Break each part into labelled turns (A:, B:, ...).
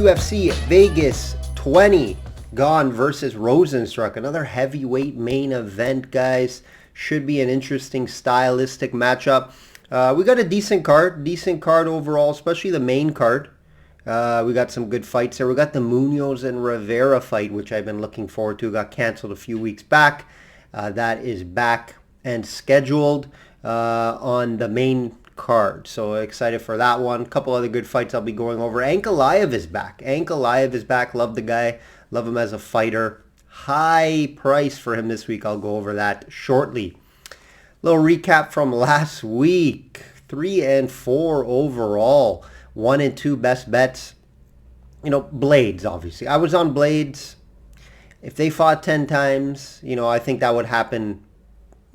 A: UFC Vegas 20, Gone versus Rosenstruck. Another heavyweight main event, guys. Should be an interesting stylistic matchup. We got a decent card overall, especially the main card. We got some good fights there. We got the Munoz and Rivera fight, which I've been looking forward to. Got canceled a few weeks back. That is back and scheduled on the main card. So excited for that one. A couple other good fights I'll be going over. Ankalaev is back. Love the guy. Love him as a fighter. High price for him this week. I'll go over that shortly. Little recap from last week. 3-4 overall. 1 and 2 best bets. Blades, obviously. I was on Blades. If they fought 10 times, I think that would happen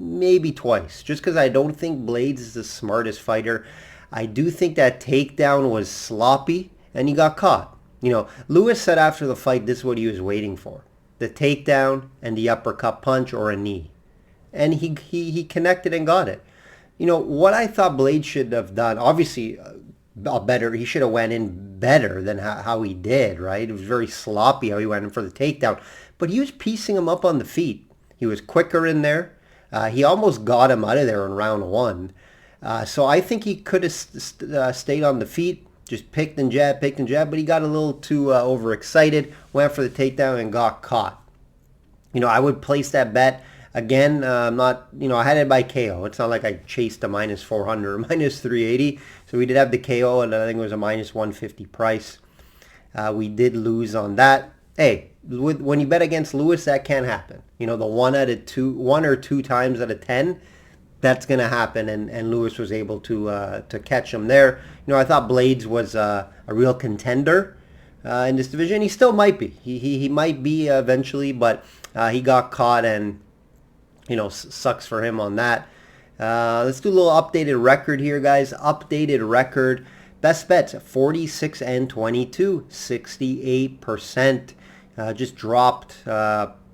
A: maybe twice. Just because I don't think Blades is the smartest fighter. I do think that takedown was sloppy, and he got caught. Lewis said after the fight, this is what he was waiting for. The takedown and the uppercut punch or a knee. And he connected and got it. What I thought Blades should have done, obviously, he should have went in better than how he did, right? It was very sloppy how he went in for the takedown. But he was piecing him up on the feet. He was quicker in there. He almost got him out of there in round 1. So I think he could have stayed on the feet, just picked and jabbed, but he got a little too overexcited, went for the takedown and got caught. I would place that bet. Again, I had it by KO. It's not like I chased a minus 400 or minus 380. So we did have the KO, and I think it was a minus 150 price. We did lose on that. Hey, when you bet against Lewis, that can happen. The 1 or 2 times out of 10, that's going to happen, and Lewis was able to catch him there. I thought Blades was a real contender in this division. He still might be. He might be eventually, but he got caught, and sucks for him on that. Let's do a little updated record here, guys. Updated record. Best bets, 46 and 22, 68%. Just dropped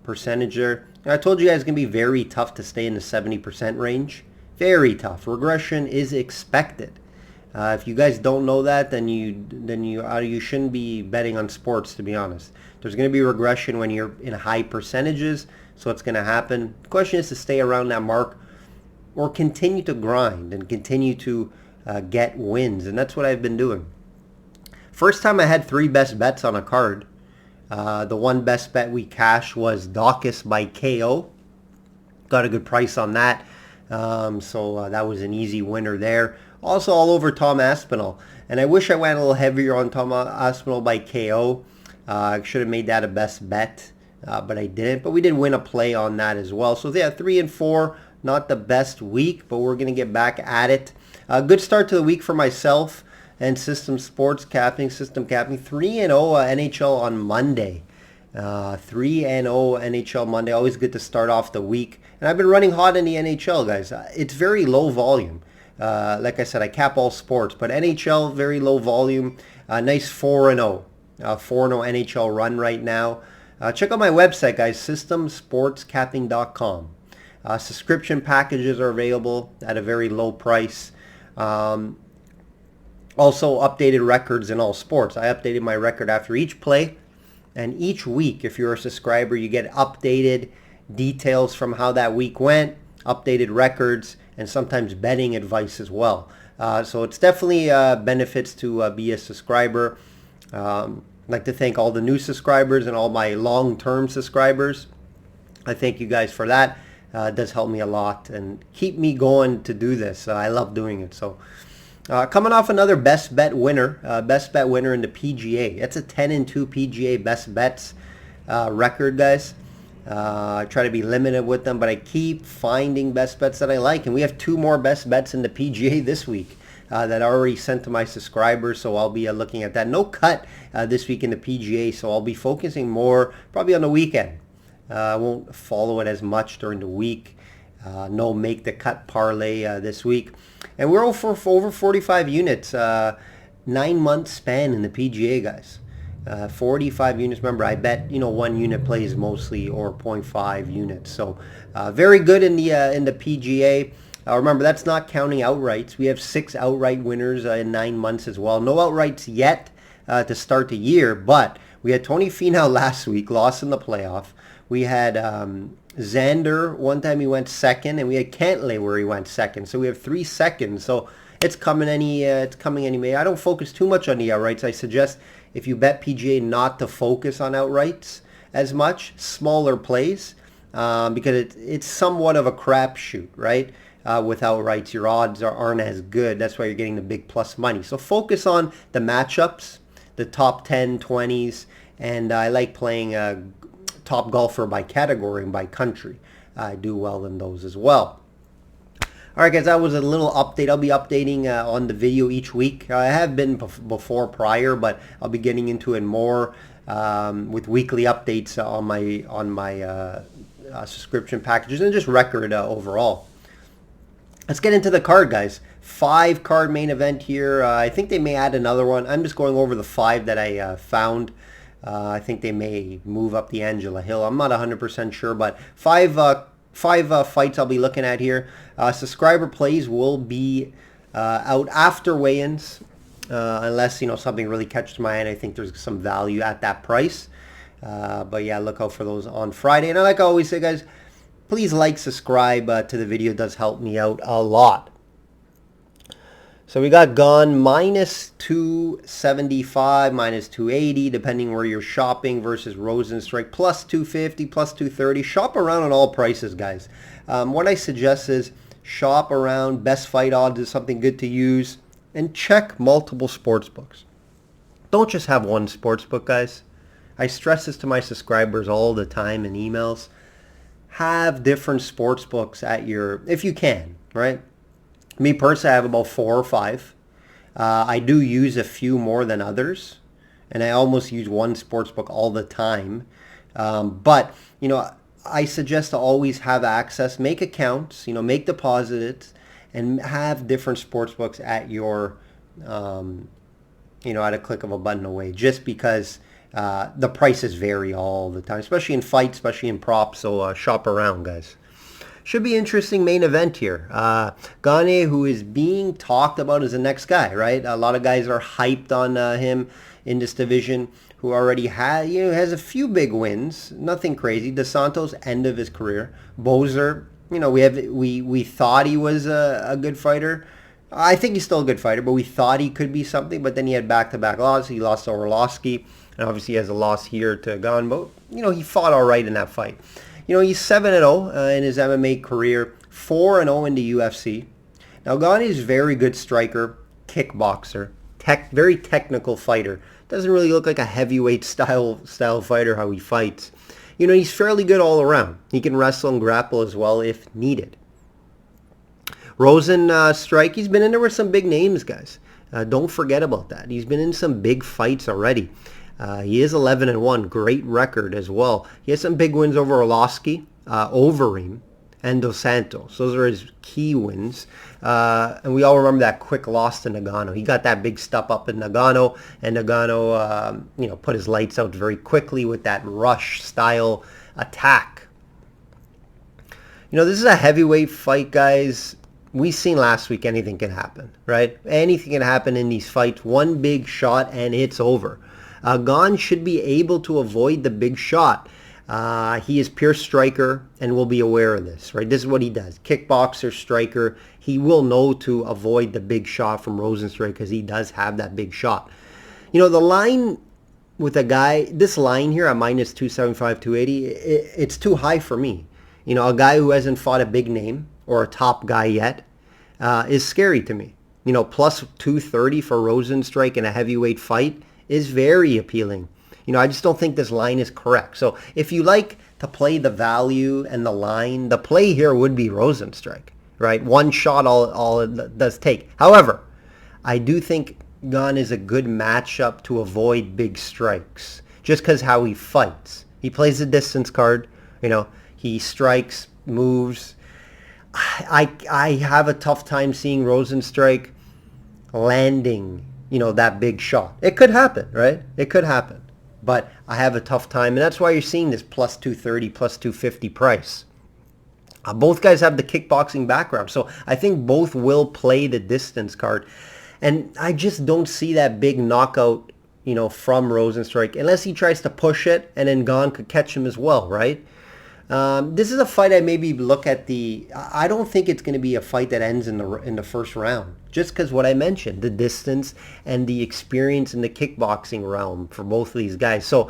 A: percentage there. I told you guys it's going to be very tough to stay in the 70% range. Very tough. Regression is expected. If you guys don't know that, then you shouldn't be betting on sports, to be honest. There's going to be regression when you're in high percentages, so it's going to happen. The question is to stay around that mark or continue to grind and continue to get wins, and that's what I've been doing. First time I had 3 best bets on a card. The one best bet we cashed was Dawkins by KO. Got a good price on that. So that was an easy winner there. Also all over Tom Aspinall. And I wish I went a little heavier on Tom Aspinall by KO. I should have made that a best bet, but I didn't. But we did win a play on that as well. So yeah, 3-4, not the best week, but we're going to get back at it. Good start to the week for myself and System Capping. 3-0 NHL on Monday. 3-0 NHL Monday. Always good to start off the week. And I've been running hot in the NHL, guys. It's very low volume. Like I said, I cap all sports, but NHL, very low volume. Nice 4-0. 4-0 NHL run right now. Check out my website, guys, systemsportscapping.com. Subscription packages are available at a very low price. Also, updated records in all sports. I updated my record after each play, and each week, if you're a subscriber, you get updated details from how that week went, updated records, and sometimes betting advice as well. So it's definitely benefits to be a subscriber. I'd like to thank all the new subscribers and all my long-term subscribers. I thank you guys for that. It does help me a lot and keep me going to do this. I love doing it. So coming off another best bet winner in the PGA. That's a 10-2 PGA best bets record, guys. I try to be limited with them, but I keep finding best bets that I like. And we have 2 more best bets in the PGA this week that I already sent to my subscribers, so I'll be looking at that. No cut this week in the PGA, so I'll be focusing more probably on the weekend. I won't follow it as much during the week. No make the cut parlay this week. And we're over 45 units, 9-month span in the PGA, guys. 45 units. Remember, I bet 1 unit plays mostly, or 0.5 units. So very good in the PGA. Remember, that's not counting outrights. We have 6 outright winners in 9 months as well. No outrights yet. to start the year, but we had Tony Finau last week, lost in the playoff. We had Xander, one time he went second, and we had Cantlay where he went second. So we have 3 seconds. So it's coming any May. I don't focus too much on the outrights. I suggest if you bet PGA not to focus on outrights as much, smaller plays, because it's somewhat of a crapshoot, right? With outrights, your odds aren't as good. That's why you're getting the big plus money. So focus on the matchups, the top 10, 20s, and I like playing top golfer by category and by country. I do well in those as well. All right, guys, that was a little update. I'll be updating on the video each week. I have been before prior, but I'll be getting into it more with weekly updates on my subscription packages and just record overall. Let's get into the card, guys. 5-card main event here. I think they may add another one. I'm just going over the 5 that I found. I think they may move up the Angela Hill. I'm not 100% sure, but five fights I'll be looking at here. Subscriber plays will be out after weigh-ins, unless something really catches my eye and I think there's some value at that price. But yeah, look out for those on Friday. And like I always say, guys, please like, subscribe to the video. It does help me out a lot. So we got Gone minus 275, minus 280, depending where you're shopping, versus Rosenstrike plus 250, plus 230. Shop around on all prices, guys. What I suggest is shop around. Best fight odds is something good to use. And check multiple sports books. Don't just have one sports book, guys. I stress this to my subscribers all the time in emails. Have different sports books at your, if you can, right? Me personally, I have about 4 or 5. I do use a few more than others, and I almost use one sports book all the time. But I suggest to always have access, make accounts, make deposits, and have different sports books at your, at a click of a button away. Just because the prices vary all the time, especially in fights, especially in props. So shop around, guys. Should be interesting main event here. Gane, who is being talked about as the next guy, right? A lot of guys are hyped on him in this division, who already has a few big wins. Nothing crazy. Dos Santos, end of his career. Bozer, we thought he was a good fighter. I think he's still a good fighter, but we thought he could be something. But then he had back-to-back losses. He lost to Orlovsky, and obviously he has a loss here to Gane. But he fought all right in that fight. He's 7-0 in his MMA career, 4-0 in the UFC. Now, Gane is a very good striker, kickboxer, very technical fighter. Doesn't really look like a heavyweight style fighter how he fights. He's fairly good all around. He can wrestle and grapple as well if needed. Rosenstrike, he's been in there with some big names, guys. Don't forget about that. He's been in some big fights already. He is 11-1, great record as well. He has some big wins over Orlovsky, Overeem, and Dos Santos. Those are his key wins. And we all remember that quick loss to Nagano. He got that big step up in Nagano, and Nagano, put his lights out very quickly with that rush-style attack. This is a heavyweight fight, guys. We seen last week anything can happen, right? Anything can happen in these fights. One big shot, and it's over. Gane should be able to avoid the big shot. He is pure striker and will be aware of this, right? This is what he does. Kickboxer, striker. He will know to avoid the big shot from Rosenstrike because he does have that big shot. The line with a guy, this line here at minus 275, 280, it's too high for me. A guy who hasn't fought a big name or a top guy yet is scary to me. Plus 230 for Rosenstrike in a heavyweight fight is very appealing. I just don't think this line is correct. So if you like to play the value and the line, the play here would be Rosenstrike, right? One shot all it does take. However, I do think Gane is a good matchup to avoid big strikes just because how he fights. He plays the distance card. He strikes, moves. I have a tough time seeing Rosenstrike landing that big shot. It could happen, right? It could happen. But I have a tough time, and that's why you're seeing this plus 230, plus 250 price. Both guys have the kickboxing background, so I think both will play the distance card. And I just don't see that big knockout, from Rosenstrike, unless he tries to push it and then Gane could catch him as well, right? This is a fight I maybe look at I don't think it's going to be a fight that ends in the first round, just because what I mentioned, the distance and the experience in the kickboxing realm for both of these guys. So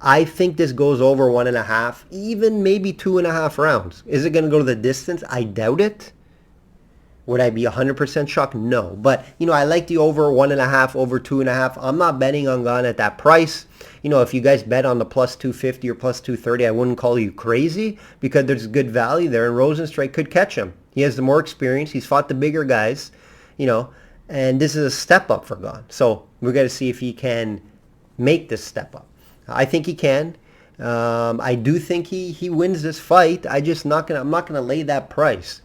A: I think this goes over 1.5, even maybe 2.5 rounds. Is it going to go to the distance? I doubt it. Would I be 100% shocked? No. But, I like the over 1.5, over 2.5. I'm not betting on Gane at that price. If you guys bet on the plus 250 or plus 230, I wouldn't call you crazy because there's good value there, and Rosenstrike could catch him. He has the more experience. He's fought the bigger guys, and this is a step up for Gane. So we're going to see if he can make this step up. I think he can. I do think he wins this fight. I'm not gonna lay that price.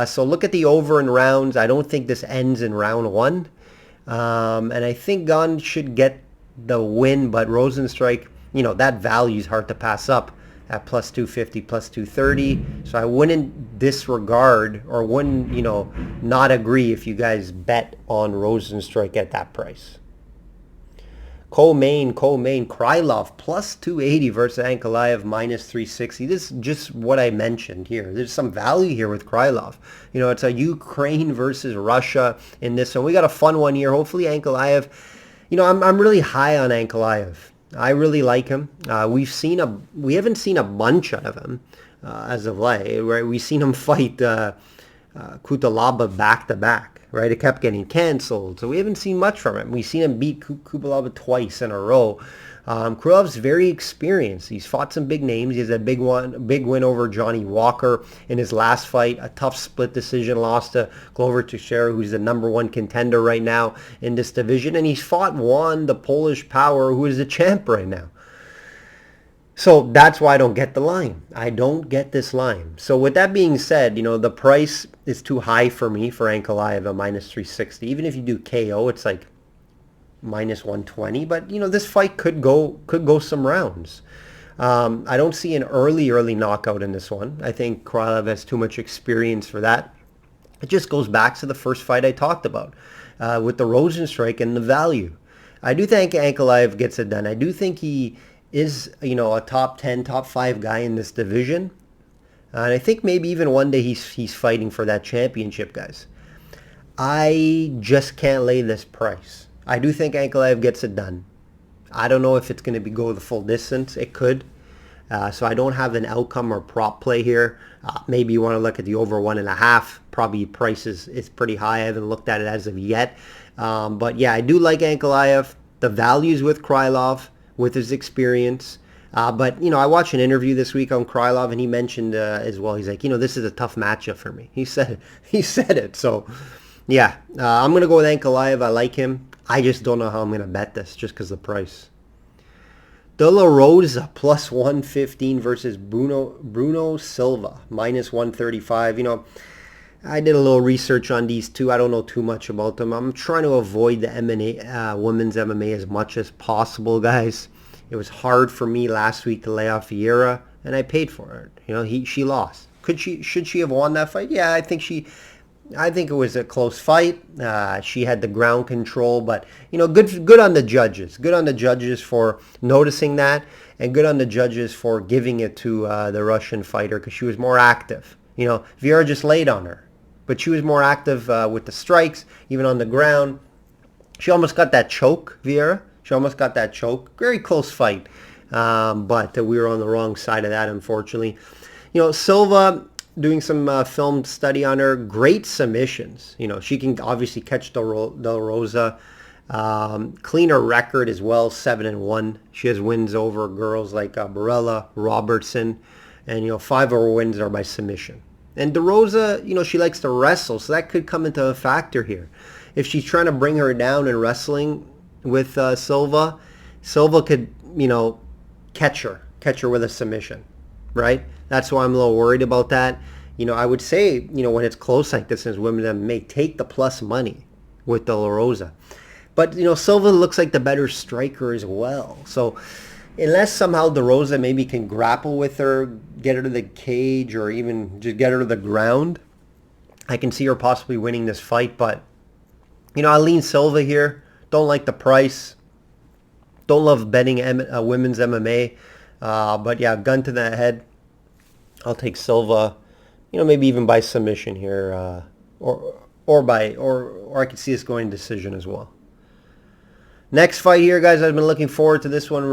A: So look at the over in rounds. I don't think this ends in round 1. And I think Gane should get the win, but Rosenstrike, that value is hard to pass up at plus 250, plus 230. So I wouldn't disregard or wouldn't, not agree if you guys bet on Rosenstrike at that price. Co-main, Krylov plus 280 versus Ankalaev minus 360. This is just what I mentioned here. There's some value here with Krylov. It's a Ukraine versus Russia in this one. We got a fun one here. Hopefully Ankalaev, I'm really high on Ankalaev. I really like him. We haven't seen a bunch out of him as of late. Right? We've seen him fight Kutalaba back to back. Right, it kept getting canceled, so we haven't seen much from him. We've seen him beat Kubalaba twice in a row. Krylov's very experienced. He's fought some big names. He has a big win over Johnny Walker in his last fight. A tough split decision loss to Glover Teixeira, who's the number 1 contender right now in this division. And he's fought Juan, the Polish power, who is the champ right now. So that's why I don't get the line. I don't get this line. So with that being said, the price is too high for me for Ankalaev at minus 360. Even if you do KO, it's like minus 120. But, this fight could go some rounds. I don't see an early knockout in this one. I think Krylov has too much experience for that. It just goes back to the first fight I talked about with the Rosenstrike and the value. I do think Ankalaev gets it done. I do think he is, a top 10, top 5 guy in this division. And I think maybe even one day he's fighting for that championship, guys. I just can't lay this price. I do think Ankalaev gets it done. I don't know if it's going to go the full distance. It could. So I don't have an outcome or prop play here. Maybe you want to look at the over 1.5. Probably price is pretty high. I haven't looked at it as of yet. But yeah, I do like Ankalaev. The values with Krylov, with his experience. But, I watched an interview this week on Krylov, and he mentioned as well, he's like, this is a tough matchup for me. He said it. So, yeah, I'm going to go with Ankalaev. I like him. I just don't know how I'm going to bet this just because of the price. De La Rosa plus 115 versus Bruno Silva minus 135. I did a little research on these two. I don't know too much about them. I'm trying to avoid the women's MMA as much as possible, guys. It was hard for me last week to lay off Vieira, and I paid for it. She lost. Should she have won that fight? Yeah, I think it was a close fight. She had the ground control, but good on the judges. Good on the judges for noticing that, and good on the judges for giving it to the Russian fighter because she was more active. Vieira just laid on her, but she was more active with the strikes, even on the ground. She almost got that choke, Vieira. She almost got that choke. Very close fight, but we were on the wrong side of that, unfortunately. Silva, doing some film study on her, great submissions. She can obviously catch Del Rosa. Cleaner record as well, 7-1. She has wins over girls like Barella, Robertson, and 5 of her wins are by submission. And De Rosa, she likes to wrestle, so that could come into a factor here. If she's trying to bring her down in wrestling with Silva could, catch her with a submission, right? That's why I'm a little worried about that. I would say, when it's close like this as women may take the plus money with De La Rosa. But, Silva looks like the better striker as well. So unless somehow De Rosa maybe can grapple with her, get her to the cage, or even just get her to the ground, I can see her possibly winning this fight. But, I lean Silva here. Don't like the price. Don't love betting women's MMA, but yeah, gun to the head, I'll take Silva. Maybe even by submission here, or I could see us going decision as well. Next fight here, guys. I've been looking forward to this one.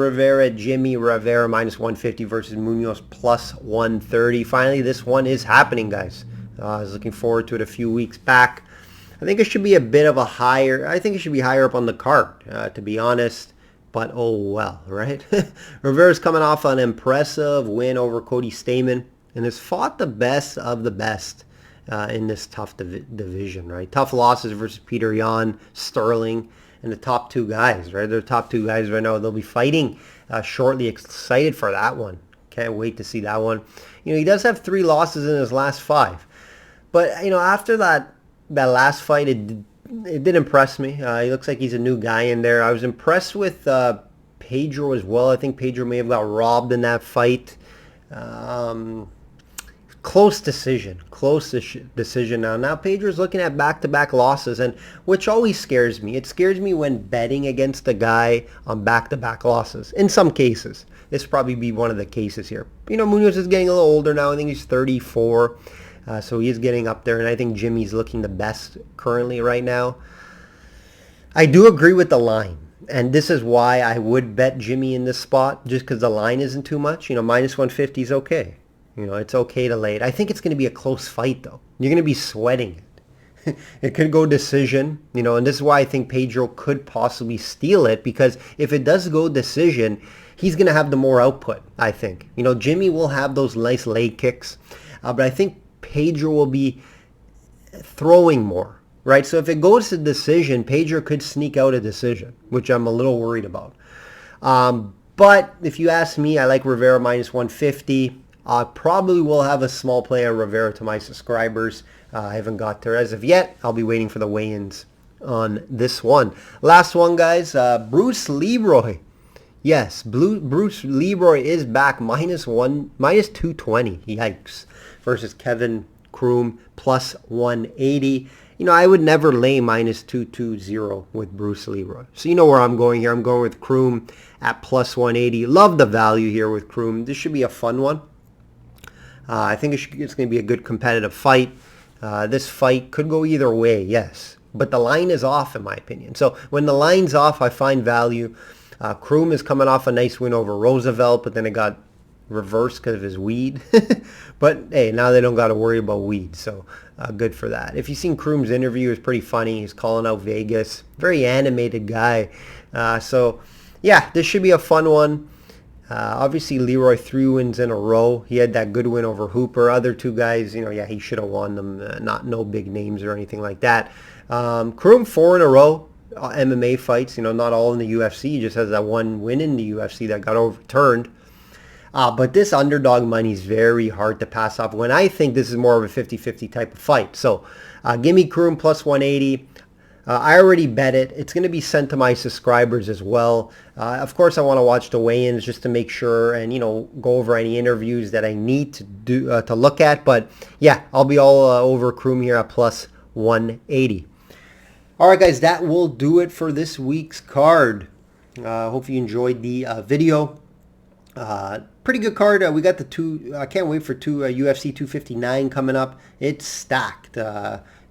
A: Jimmy Rivera minus 150 versus Munoz plus 130. Finally, this one is happening, guys. I was looking forward to it a few weeks back. I think it should be a bit of a higher. I think it should be higher up on the card, to be honest. But oh well, right? Rivera's coming off an impressive win over Cody Stamann and has fought the best of the best in this tough division, right? Tough losses versus Peter Yan, Sterling, and the top two guys, right? They're the top two guys right now. They'll be fighting shortly. Excited for that one. Can't wait to see that one. He does have 3 losses in his last 5. But, after that last fight, it did impress me. He looks like he's a new guy in there. I was impressed with Pedro as well. I think Pedro may have got robbed in that fight. Close decision now Pedro's looking at back-to-back losses, and which always scares me. It scares me when betting against a guy on back-to-back losses. In some cases, this probably be one of the cases here. Munoz is getting a little older now. I think he's 34, so he is getting up there, and I think Jimmy's looking the best currently right now. I do agree with the line, and this is why I would bet Jimmy in this spot, just because the line isn't too much. Minus 150 is okay. It's okay to lay it. I think it's going to be a close fight, though. You're going to be sweating it. It could go decision, and this is why I think Pedro could possibly steal it, because if it does go decision, he's going to have the more output, I think. Jimmy will have those nice leg kicks, but I think Pedro will be throwing more, right? So if it goes to decision, Pedro could sneak out a decision, which I'm a little worried about. But if you ask me, I like Rivera minus 150. I probably will have a small play of Rivera to my subscribers. I haven't got there as of yet. I'll be waiting for the weigh-ins on this one. Last one, guys. Bruce Leroy. Yes, Bruce Leroy is back minus 220. Yikes. Versus Kevin Kroom plus 180. I would never lay minus 220 with Bruce Leroy. So you know where I'm going here. I'm going with Kroom at plus 180. Love the value here with Kroom. This should be a fun one. I think it's going to be a good competitive fight. This fight could go either way, yes. But the line is off, in my opinion. So when the line's off, I find value. Kroom is coming off a nice win over Roosevelt, but then it got reversed because of his weed. But, hey, now they don't got to worry about weed. So good for that. If you've seen Kroom's interview, it's pretty funny. He's calling out Vegas. Very animated guy. So, yeah, this should be a fun one. Obviously, Leroy 3 wins in a row. He had that good win over Hooper. Other 2 guys, he should have won them. No big names or anything like that. Kroom 4 in a row. MMA fights, not all in the UFC. He just has that one win in the UFC that got overturned. But this underdog money is very hard to pass off when I think this is more of a 50-50 type of fight. So give me Kroom plus 180. I already bet it. It's going to be sent to my subscribers as well. Of course, I want to watch the weigh-ins just to make sure and, go over any interviews that I need to do to look at. But, yeah, I'll be all over Kroom here at plus 180. All right, guys, that will do it for this week's card. Hope you enjoyed the video. Pretty good card. We got the 2. I can't wait for 2 UFC 259 coming up. It's stacked.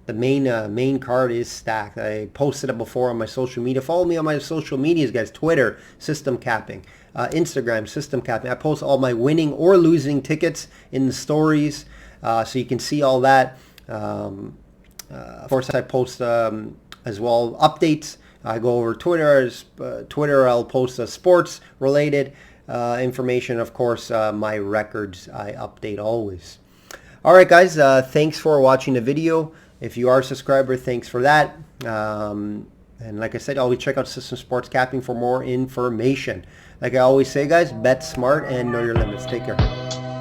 A: The main card is stacked. I posted it before on my social media. Follow me on my social medias, guys. Twitter, System Capping. Instagram, System Capping. I post all my winning or losing tickets in the stories, so you can see all that. Of course, I post as well updates. I go over Twitter. I'll post sports-related information. Of course, my records I update always. All right, guys. Thanks for watching the video. If you are a subscriber, thanks for that. And like I said, always check out System Sports Capping for more information. Like I always say, guys, bet smart and know your limits. Take care.